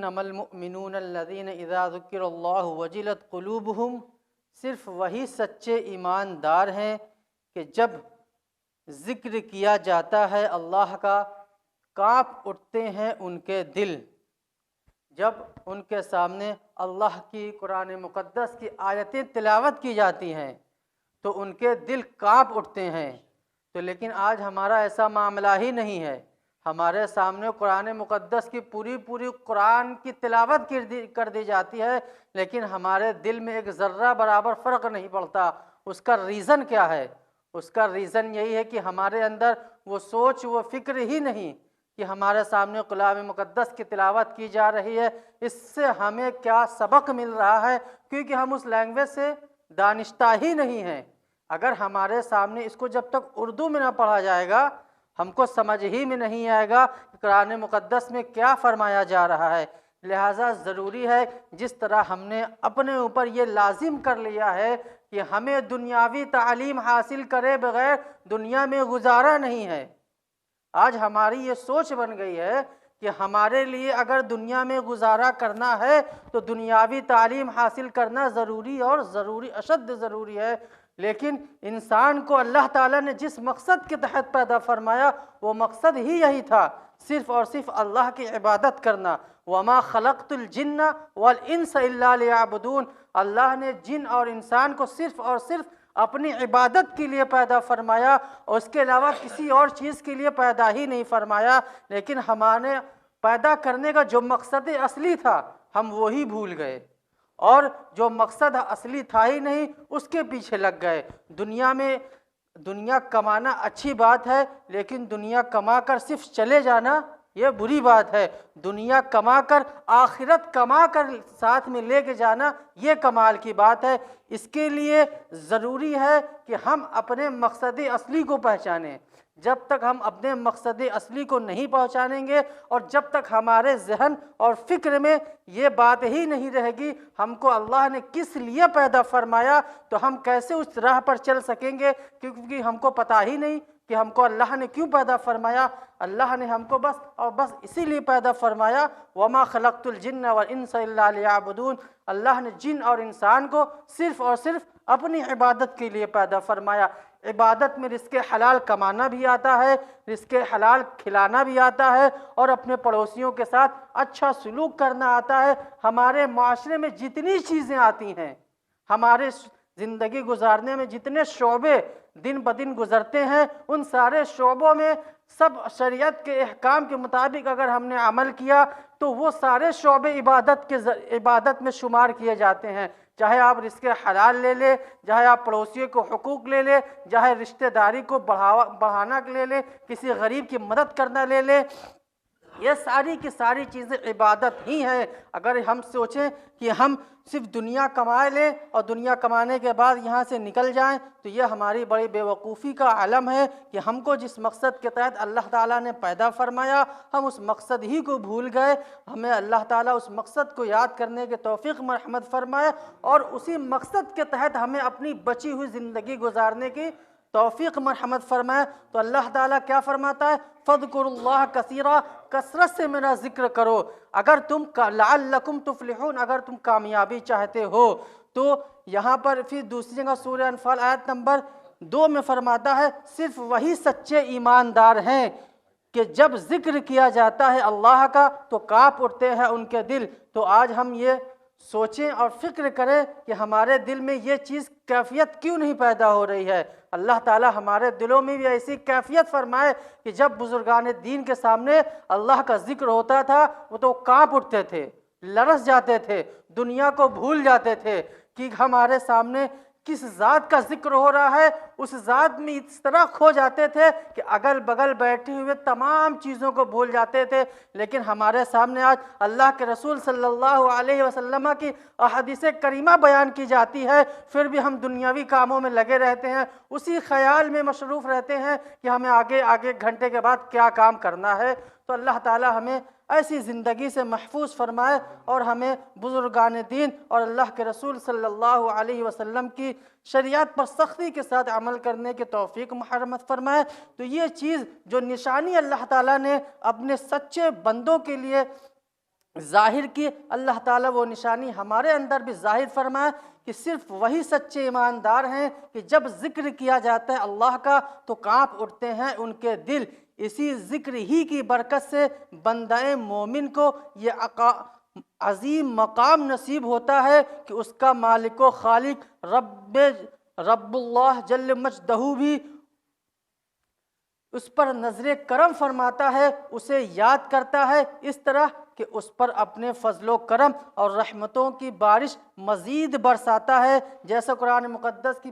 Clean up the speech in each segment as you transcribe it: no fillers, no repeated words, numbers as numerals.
انما المؤمنون الذین اذا ذکر اللہ وجلت قلوبہم، صرف وہی سچے ایماندار ہیں کہ جب ذکر کیا جاتا ہے اللہ کا کانپ اٹھتے ہیں ان کے دل۔ جب ان کے سامنے اللہ کی قرآن مقدس کی آیتیں تلاوت کی جاتی ہیں تو ان کے دل کانپ اٹھتے ہیں۔ تو لیکن آج ہمارا ایسا معاملہ ہی نہیں ہے۔ ہمارے سامنے قرآن مقدس کی پوری قرآن کی تلاوت کر دی جاتی ہے، لیکن ہمارے دل میں ایک ذرہ برابر فرق نہیں پڑتا۔ اس کا ریزن کیا ہے؟ اس کا ریزن یہی ہے کہ ہمارے اندر وہ سوچ، وہ فکر ہی نہیں کہ ہمارے سامنے کلام مقدس کی تلاوت کی جا رہی ہے، اس سے ہمیں کیا سبق مل رہا ہے، کیونکہ ہم اس لینگویج سے دانشتہ ہی نہیں ہیں۔ اگر ہمارے سامنے اس کو جب تک اردو میں نہ پڑھا جائے گا، ہم کو سمجھ ہی میں نہیں آئے گا کہ قرآن مقدس میں کیا فرمایا جا رہا ہے۔ لہٰذا ضروری ہے، جس طرح ہم نے اپنے اوپر یہ لازم کر لیا ہے کہ ہمیں دنیاوی تعلیم حاصل کرے بغیر دنیا میں گزارا نہیں ہے۔ آج ہماری یہ سوچ بن گئی ہے کہ ہمارے لیے اگر دنیا میں گزارا کرنا ہے تو دنیاوی تعلیم حاصل کرنا ضروری اور اشد ضروری ہے۔ لیکن انسان کو اللہ تعالیٰ نے جس مقصد کے تحت پیدا فرمایا وہ مقصد ہی یہی تھا، صرف اور صرف اللہ کی عبادت کرنا۔ وَمَا خَلَقْتُ الْجِنَّ وَالْإِنسَ إِلَّا لِيَعْبُدُونَ، اللہ نے جن اور انسان کو صرف اور صرف اپنی عبادت کے لیے پیدا فرمایا، اور اس کے علاوہ کسی اور چیز کے لیے پیدا ہی نہیں فرمایا۔ لیکن ہمارے پیدا کرنے کا جو مقصد اصلی تھا ہم وہی بھول گئے، اور جو مقصد اصلی تھا ہی نہیں اس کے پیچھے لگ گئے۔ دنیا کمانا اچھی بات ہے، لیکن دنیا کما کر صرف چلے جانا یہ بری بات ہے۔ دنیا کما کر آخرت کما کر ساتھ میں لے کے جانا یہ کمال کی بات ہے۔ اس کے لیے ضروری ہے کہ ہم اپنے مقصد اصلی کو پہچانیں۔ جب تک ہم اپنے مقصد اصلی کو نہیں پہچانیں گے، اور جب تک ہمارے ذہن اور فکر میں یہ بات ہی نہیں رہے گی ہم کو اللہ نے کس لیے پیدا فرمایا، تو ہم کیسے اس راہ پر چل سکیں گے، کیونکہ ہم کو پتہ ہی نہیں کہ ہم کو اللہ نے کیوں پیدا فرمایا۔ اللہ نے ہم کو بس اسی لیے پیدا فرمایا، وَمَا خَلَقْتُ الْجِنَّ وَالْإِنسَ إِلَّا لِيَعْبُدُونَ، اللہ نے جن اور انسان کو صرف اور صرف اپنی عبادت کے لیے پیدا فرمایا۔ عبادت میں رزق حلال کمانا بھی آتا ہے، رزق حلال کھلانا بھی آتا ہے، اور اپنے پڑوسیوں کے ساتھ اچھا سلوک کرنا آتا ہے۔ ہمارے معاشرے میں جتنی چیزیں آتی ہیں، ہمارے زندگی گزارنے میں جتنے شعبے دن بدن گزرتے ہیں، ان سارے شعبوں میں سب شریعت کے احکام کے مطابق اگر ہم نے عمل کیا تو وہ سارے شعبے عبادت میں شمار کیے جاتے ہیں۔ چاہے آپ رزق حلال لے لیں، چاہے آپ پڑوسیوں کو حقوق لے لیں، چاہے رشتہ داری کو بڑھانا لے لیں، کسی غریب کی مدد کرنا لے لیں، یہ ساری کی ساری چیزیں عبادت ہی ہیں۔ اگر ہم سوچیں کہ ہم صرف دنیا کما لیں اور دنیا کمانے کے بعد یہاں سے نکل جائیں تو یہ ہماری بڑی بے وقوفی کا علم ہے کہ ہم کو جس مقصد کے تحت اللہ تعالیٰ نے پیدا فرمایا ہم اس مقصد ہی کو بھول گئے۔ ہمیں اللہ تعالیٰ اس مقصد کو یاد کرنے کے توفیق مرحمت فرمائے، اور اسی مقصد کے تحت ہمیں اپنی بچی ہوئی زندگی گزارنے کی توفیق مرحمت فرمائے۔ تو اللہ تعالیٰ کیا فرماتا ہے؟ فَاذْكُرُوا اللَّهَ كَثِيرًا، کثرت سے میرا ذکر کرو، اگر تم لعلکم تفلحون، اگر تم کامیابی چاہتے ہو۔ تو یہاں پر پھر دوسری جگہ سورہ انفال آیت نمبر 2 میں فرماتا ہے صرف وہی سچے ایماندار ہیں کہ جب ذکر کیا جاتا ہے اللہ کا تو کانپ اٹھتے ہیں ان کے دل۔ تو آج ہم یہ سوچیں اور فکر کریں کہ ہمارے دل میں یہ چیز کیفیت کیوں نہیں پیدا ہو رہی ہے۔ اللہ تعالیٰ ہمارے دلوں میں بھی ایسی کیفیت فرمائے کہ جب بزرگان دین کے سامنے اللہ کا ذکر ہوتا تھا وہ تو کانپ اٹھتے تھے، لرز جاتے تھے، دنیا کو بھول جاتے تھے کہ ہمارے سامنے کس ذات کا ذکر ہو رہا ہے، اس ذات میں اس طرح کھو جاتے تھے کہ اگل بگل بیٹھے ہوئے تمام چیزوں کو بھول جاتے تھے۔ لیکن ہمارے سامنے آج اللہ کے رسول صلی اللہ علیہ وسلم کی احادیث کریمہ بیان کی جاتی ہے، پھر بھی ہم دنیاوی کاموں میں لگے رہتے ہیں، اسی خیال میں مصروف رہتے ہیں کہ ہمیں آگے گھنٹے کے بعد کیا کام کرنا ہے۔ تو اللہ تعالی ہمیں ایسی زندگی سے محفوظ فرمائے اور ہمیں بزرگان دین اور اللہ کے رسول صلی اللہ علیہ وسلم کی شریعت پر سختی کے ساتھ عمل کرنے کے توفیق مرحمت فرمائے۔ تو یہ چیز جو نشانی اللہ تعالیٰ نے اپنے سچے بندوں کے لیے ظاہر کی اللہ تعالیٰ وہ نشانی ہمارے اندر بھی ظاہر فرمائے کہ صرف وہی سچے ایماندار ہیں کہ جب ذکر کیا جاتا ہے اللہ کا تو کانپ اٹھتے ہیں ان کے دل۔ اسی ذکر ہی کی برکت سے بندہ مومن کو یہ عظیم مقام نصیب ہوتا ہے کہ اس کا مالک و خالق رب اللہ جل مجدہ بھی اس پر نظر کرم فرماتا ہے، اسے یاد کرتا ہے، اس طرح کہ اس پر اپنے فضل و کرم اور رحمتوں کی بارش مزید برساتا ہے، جیسا قرآن مقدس کی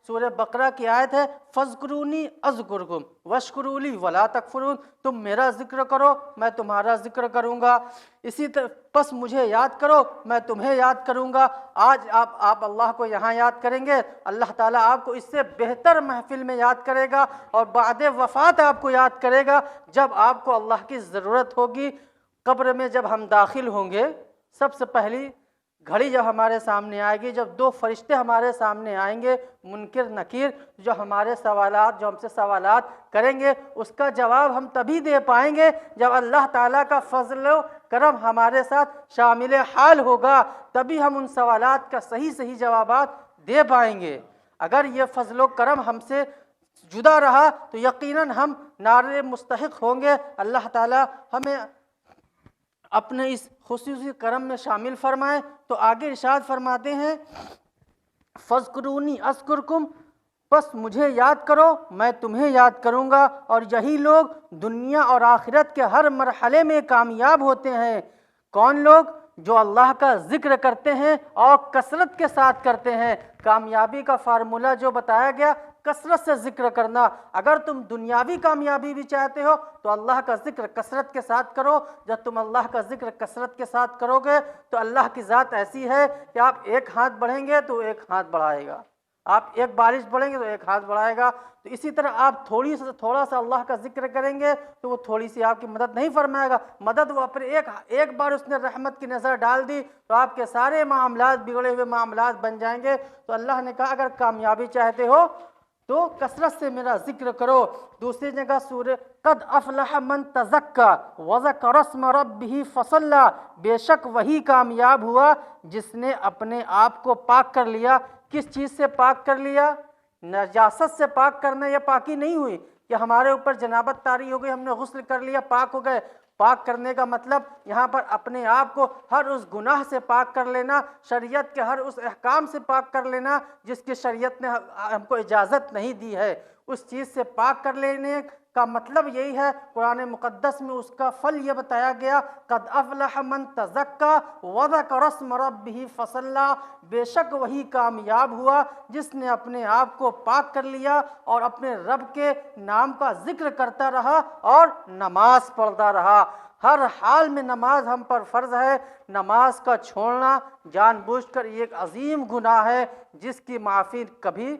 سورہ بقرہ کی آیت ہے، فَاذْكُرُونِي أَذْكُرْكُمْ وَاشْكُرُوا لِي وَلَا تَكْفُرُونَ، تم میرا ذکر کرو میں تمہارا ذکر کروں گا، اسی طرح پس مجھے یاد کرو میں تمہیں یاد کروں گا۔ آج آپ اللہ کو یہاں یاد کریں گے، اللہ تعالیٰ آپ کو اس سے بہتر محفل میں یاد کرے گا، اور بعد وفات آپ کو یاد کرے گا جب آپ کو اللہ کی ضرورت ہوگی۔ قبر میں جب ہم داخل ہوں گے، سب سے پہلی گھڑی جب ہمارے سامنے آئے گی، جب دو فرشتے ہمارے سامنے آئیں گے، منکر نکیر، جو ہمارے سوالات جو ہم سے سوالات کریں گے، اس کا جواب ہم تبھی دے پائیں گے جب اللہ تعالیٰ کا فضل و کرم ہمارے ساتھ شامل حال ہوگا، تبھی ہم ان سوالات کا صحیح جوابات دے پائیں گے۔ اگر یہ فضل و کرم ہم سے جدا رہا تو یقیناً ہم نار مستحق ہوں گے۔ اللہ تعالیٰ ہمیں اپنے اس خصوصی کرم میں شامل فرمائے۔ تو آگے ارشاد فرماتے ہیں، فَاذْكُرُونِي أَذْكُرْكُمْ، بس مجھے یاد کرو میں تمہیں یاد کروں گا۔ اور یہی لوگ دنیا اور آخرت کے ہر مرحلے میں کامیاب ہوتے ہیں۔ کون لوگ؟ جو اللہ کا ذکر کرتے ہیں اور کثرت کے ساتھ کرتے ہیں۔ کامیابی کا فارمولہ جو بتایا گیا، کثرت سے ذکر کرنا۔ اگر تم دنیاوی کامیابی بھی چاہتے ہو تو اللہ کا ذکر کثرت کے ساتھ کرو۔ جب تم اللہ کا ذکر کثرت کے ساتھ کرو گے تو اللہ کی ذات ایسی ہے کہ آپ ایک ہاتھ بڑھیں گے تو ایک ہاتھ بڑھائے گا، آپ ایک بارش بڑھیں گے تو ایک ہاتھ بڑھائے گا۔ تو اسی طرح آپ تھوڑا سا اللہ کا ذکر کریں گے تو وہ تھوڑی سی آپ کی مدد نہیں فرمائے گا، مدد وہ اپنے ایک بار اس نے رحمت کی نظر ڈال دی تو آپ کے سارے معاملات بگڑے ہوئے معاملات بن جائیں گے۔ تو اللہ نے کہا اگر کامیابی چاہتے ہو تو کثرت سے میرا ذکر کرو۔ دوسری جگہ سورہ قد افلح من تزکا وذکر اسم ربہ فصلی، بے شک وہی کامیاب ہوا جس نے اپنے آپ کو پاک کر لیا۔ کس چیز سے پاک کر لیا؟ نجاست سے پاک کرنا یہ پاکی نہیں ہوئی کہ ہمارے اوپر جنابت طاری ہو گئی، ہم نے غسل کر لیا پاک ہو گئے۔ پاک کرنے کا مطلب یہاں پر اپنے آپ کو ہر اس گناہ سے پاک کر لینا، شریعت کے ہر اس احکام سے پاک کر لینا جس کی شریعت نے ہم کو اجازت نہیں دی ہے، اس چیز سے پاک کر لینے کا مطلب یہی ہے۔ قرآن مقدس میں اس کا پھل یہ بتایا گیا، قد افلح من تزکا وذکر اسم ربہ فصلی، بے شک وہی کامیاب ہوا جس نے اپنے آپ کو پاک کر لیا اور اپنے رب کے نام کا ذکر کرتا رہا اور نماز پڑھتا رہا۔ ہر حال میں نماز ہم پر فرض ہے۔ نماز کا چھوڑنا جان بوجھ کر یہ ایک عظیم گناہ ہے جس کی معافی کبھی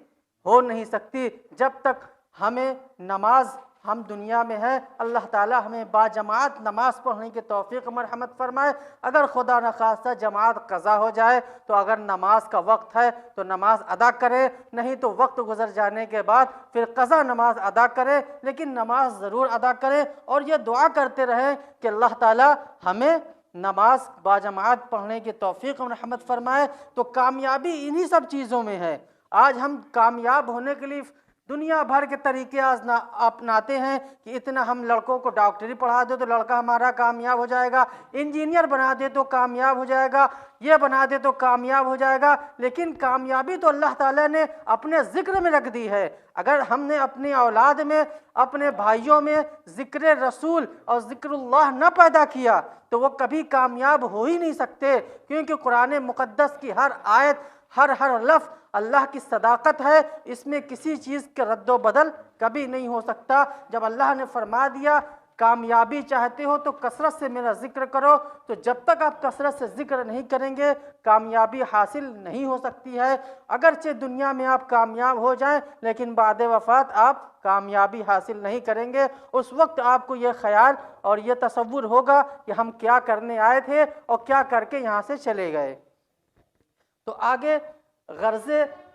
ہو نہیں سکتی۔ جب تک ہمیں نماز ہم دنیا میں ہے، اللہ تعالیٰ ہمیں باجماعت نماز پڑھنے کی توفیق مرحمت فرمائے۔ اگر خدا نخواستہ جماعت قضا ہو جائے تو اگر نماز کا وقت ہے تو نماز ادا کرے، نہیں تو وقت گزر جانے کے بعد پھر قضا نماز ادا کرے، لیکن نماز ضرور ادا کرے اور یہ دعا کرتے رہیں کہ اللہ تعالیٰ ہمیں نماز باجماعت پڑھنے کی توفیق مرحمت فرمائے۔ تو کامیابی انہی سب چیزوں میں ہے۔ آج ہم کامیاب ہونے کے لیے دنیا بھر کے طریقے اپناتے ہیں کہ اتنا ہم لڑکوں کو ڈاکٹری پڑھا دے تو لڑکا ہمارا کامیاب ہو جائے گا، انجینئر بنا دے تو کامیاب ہو جائے گا، یہ بنا دے تو کامیاب ہو جائے گا۔ لیکن کامیابی تو اللہ تعالیٰ نے اپنے ذکر میں رکھ دی ہے۔ اگر ہم نے اپنی اولاد میں، اپنے بھائیوں میں ذکر رسول اور ذکر اللہ نہ پیدا کیا تو وہ کبھی کامیاب ہو ہی نہیں سکتے، کیونکہ قرآن مقدس کی ہر آیت، ہر لفظ اللہ کی صداقت ہے، اس میں کسی چیز کے رد و بدل کبھی نہیں ہو سکتا۔ جب اللہ نے فرما دیا کامیابی چاہتے ہو تو کثرت سے میرا ذکر کرو، تو جب تک آپ کثرت سے ذکر نہیں کریں گے کامیابی حاصل نہیں ہو سکتی ہے۔ اگرچہ دنیا میں آپ کامیاب ہو جائیں لیکن بعد وفات آپ کامیابی حاصل نہیں کریں گے۔ اس وقت آپ کو یہ خیال اور یہ تصور ہوگا کہ ہم کیا کرنے آئے تھے اور کیا کر کے یہاں سے چلے گئے۔ تو آگے غرض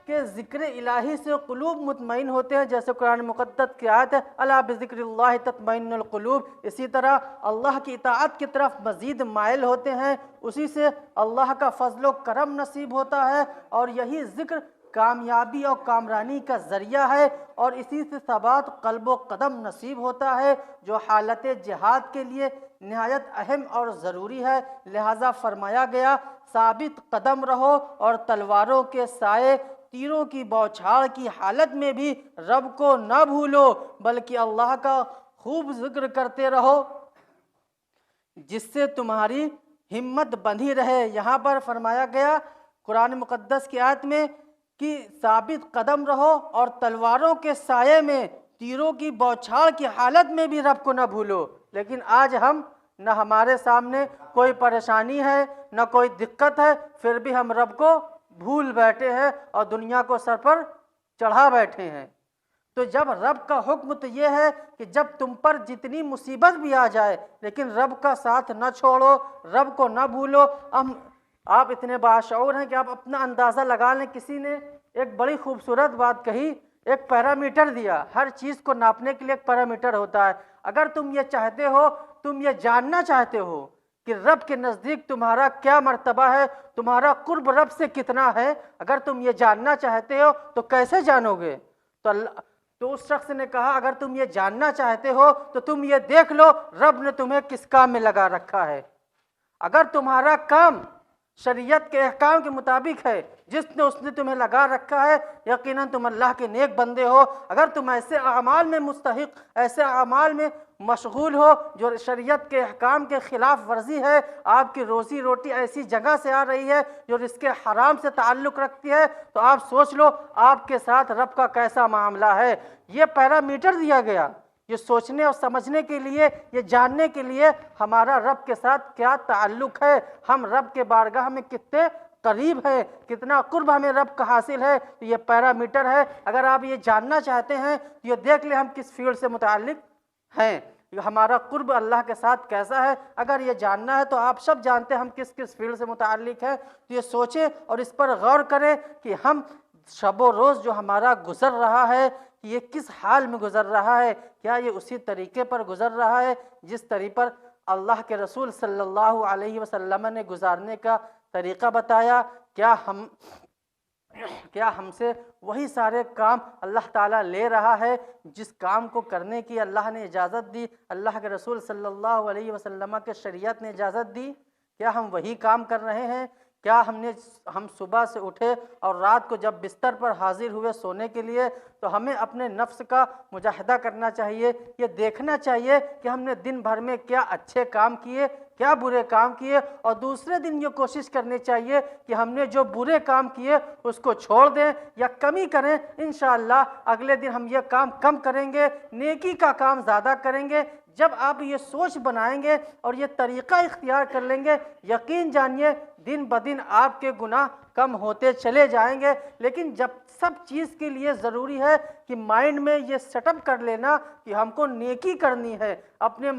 کہ ذکر الہی سے قلوب مطمئن ہوتے ہیں، جیسے قرآن مقدس کی آیت ہے الا بذکر اللہ تطمئن القلوب، اسی طرح اللہ کی اطاعت کی طرف مزید مائل ہوتے ہیں، اسی سے اللہ کا فضل و کرم نصیب ہوتا ہے، اور یہی ذکر کامیابی اور کامرانی کا ذریعہ ہے، اور اسی سے ثبات قلب و قدم نصیب ہوتا ہے، جو حالت جہاد کے لیے نہایت اہم اور ضروری ہے۔ لہٰذا فرمایا گیا ثابت قدم رہو اور تلواروں کے سائے، تیروں کی بوچھاڑ کی حالت میں بھی رب کو نہ بھولو، بلکہ اللہ کا خوب ذکر کرتے رہو جس سے تمہاری ہمت بندھی رہے۔ یہاں پر فرمایا گیا قرآن مقدس کی آیت میں کہ ثابت قدم رہو اور تلواروں کے سائے میں، تیروں کی بوچھاڑ کی حالت میں بھی رب کو نہ بھولو۔ لیکن آج ہم نہ ہمارے سامنے کوئی پریشانی ہے نہ کوئی دقت ہے، پھر بھی ہم رب کو بھول بیٹھے ہیں اور دنیا کو سر پر چڑھا بیٹھے ہیں۔ تو جب رب کا حکم تو یہ ہے کہ جب تم پر جتنی مصیبت بھی آ جائے لیکن رب کا ساتھ نہ چھوڑو، رب کو نہ بھولو۔ آپ اتنے باشعور ہیں کہ آپ اپنا اندازہ لگا لیں، کسی نے ایک بڑی خوبصورت بات کہی، ایک پیرامیٹر دیا، ہر چیز کو ناپنے کے لیے ایک پیرامیٹر ہوتا ہے۔ اگر تم یہ چاہتے ہو، تم یہ جاننا چاہتے ہو کہ رب کے نزدیک تمہارا کیا مرتبہ ہے، تمہارا قرب رب سے کتنا ہے، اگر تم یہ جاننا چاہتے ہو تو کیسے جانو گے؟ تو اس شخص نے کہا اگر تم یہ جاننا چاہتے ہو تو تم یہ دیکھ لو رب نے تمہیں کس کام میں لگا رکھا ہے۔ اگر تمہارا کام شریعت کے احکام کے مطابق ہے، اس نے تمہیں لگا رکھا ہے، یقیناً تم اللہ کے نیک بندے ہو۔ اگر تم ایسے اعمال میں مستحق، ایسے اعمال میں مشغول ہو جو شریعت کے احکام کے خلاف ورزی ہے، آپ کی روزی روٹی ایسی جگہ سے آ رہی ہے جو رزق حرام سے تعلق رکھتی ہے، تو آپ سوچ لو آپ کے ساتھ رب کا کیسا معاملہ ہے۔ یہ پیرامیٹر دیا گیا، یہ سوچنے اور سمجھنے کے لیے، یہ جاننے کے لیے ہمارا رب کے ساتھ کیا تعلق ہے، ہم رب کے بارگاہ میں کتنے قریب ہے، کتنا قرب ہمیں رب کا حاصل ہے، یہ پیرامیٹر ہے۔ اگر آپ یہ جاننا چاہتے ہیں تو یہ دیکھ لیں ہم کس فیلڈ سے متعلق ہیں، ہمارا قرب اللہ کے ساتھ کیسا ہے۔ اگر یہ جاننا ہے تو آپ سب جانتے ہیں ہم کس کس فیلڈ سے متعلق ہیں، تو یہ سوچیں اور اس پر غور کریں کہ ہم شب و روز جو ہمارا گزر رہا ہے یہ کس حال میں گزر رہا ہے، کیا یہ اسی طریقے پر گزر رہا ہے جس طریقے پر اللہ کے رسول صلی اللہ علیہ وسلم نے گزارنے کا طریقہ بتایا؟ کیا ہم سے وہی سارے کام اللہ تعالیٰ لے رہا ہے جس کام کو کرنے کی اللہ نے اجازت دی، اللہ کے رسول صلی اللہ علیہ وسلم کے شریعت نے اجازت دی؟ کیا ہم وہی کام کر رہے ہیں؟ کیا ہم صبح سے اٹھے اور رات کو جب بستر پر حاضر ہوئے سونے کے لیے تو ہمیں اپنے نفس کا مجاہدہ کرنا چاہیے، یہ دیکھنا چاہیے کہ ہم نے دن بھر میں کیا اچھے کام کیے، کیا برے کام کیے، اور دوسرے دن یہ کوشش کرنی چاہیے کہ ہم نے جو برے کام کیے اس کو چھوڑ دیں یا کمی کریں۔ انشاءاللہ اگلے دن ہم یہ کام کم کریں گے، نیکی کا کام زیادہ کریں گے۔ جب آپ یہ سوچ بنائیں گے اور یہ طریقہ اختیار کر لیں گے، یقین جانیے دن بدن آپ کے گناہ کم ہوتے چلے جائیں گے۔ لیکن جب سب چیز کے لیے ضروری ہے کہ مائنڈ میں یہ سیٹ اپ کر لینا کہ ہم کو نیکی کرنی ہے، اپنے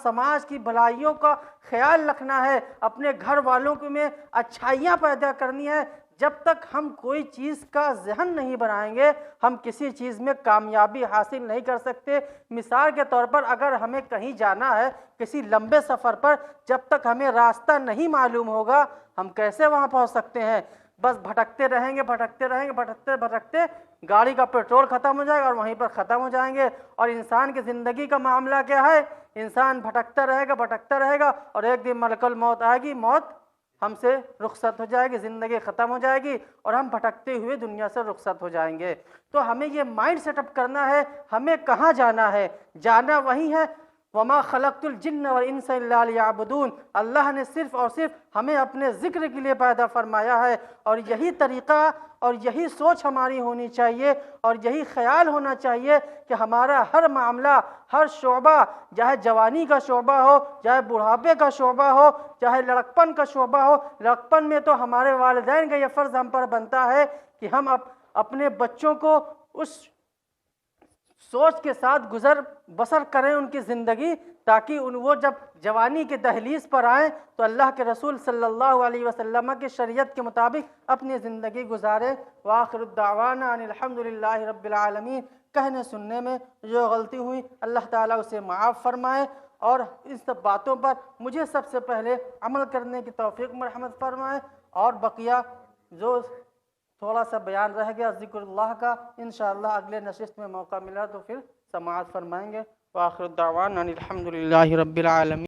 سماج کی بھلائیوں کا خیال رکھنا ہے، اپنے گھر والوں میں اچھائیاں پیدا کرنی ہے، جب تک ہم کوئی چیز کا ذہن نہیں بنائیں گے ہم کسی چیز میں کامیابی حاصل نہیں کر سکتے۔ مثال کے طور پر اگر ہمیں کہیں جانا ہے کسی لمبے سفر پر، جب تک ہمیں راستہ نہیں معلوم ہوگا ہم کیسے وہاں پہنچ سکتے ہیں؟ بس بھٹکتے رہیں گے بھٹکتے بھٹکتے گاڑی کا پیٹرول ختم ہو جائے گا اور وہیں پر ختم ہو جائیں گے۔ اور انسان کی زندگی کا معاملہ کیا ہے؟ انسان بھٹکتا رہے گا اور ایک دن ملک الموت آئے گی، موت ہم سے رخصت ہو جائے گی، زندگی ختم ہو جائے گی اور ہم بھٹکتے ہوئے دنیا سے رخصت ہو جائیں گے۔ تو ہمیں یہ مائنڈ سیٹ اپ کرنا ہے ہمیں کہاں جانا ہے، جانا وہی ہے وَمَا خَلَقْتُ الْجِنَّ وَالْإِنسَ إِلَّا لِيَعْبُدُونَ۔ اللہ نے صرف اور صرف ہمیں اپنے ذکر کے لیے پیدا فرمایا ہے، اور یہی طریقہ اور یہی سوچ ہماری ہونی چاہیے اور یہی خیال ہونا چاہیے کہ ہمارا ہر معاملہ، ہر شعبہ، چاہے جوانی کا شعبہ ہو، چاہے بڑھاپے کا شعبہ ہو، چاہے لڑکپن کا شعبہ ہو۔ لڑکپن میں تو ہمارے والدین کا یہ فرض ہم پر بنتا ہے کہ ہم اپنے بچوں کو اس سوچ کے ساتھ گزر بسر کریں ان کی زندگی، تاکہ وہ جب جوانی کے دہلیز پر آئیں تو اللہ کے رسول صلی اللہ علیہ وسلم کی شریعت کے مطابق اپنی زندگی گزاریں۔ وآخر الدعوانا ان الحمد للہ رب العالمین۔ کہنے سننے میں جو غلطی ہوئی اللہ تعالیٰ اسے معاف فرمائے، اور ان سب باتوں پر مجھے سب سے پہلے عمل کرنے کی توفیق مرحمت فرمائے، اور بقیہ جو تھوڑا سا بیان رہ گیا ذکر اللہ کا، انشاءاللہ اگلے نشست میں موقع ملا تو پھر سماعت فرمائیں گے۔ وآخر الدعوانا ان الحمد للہ رب العالمین۔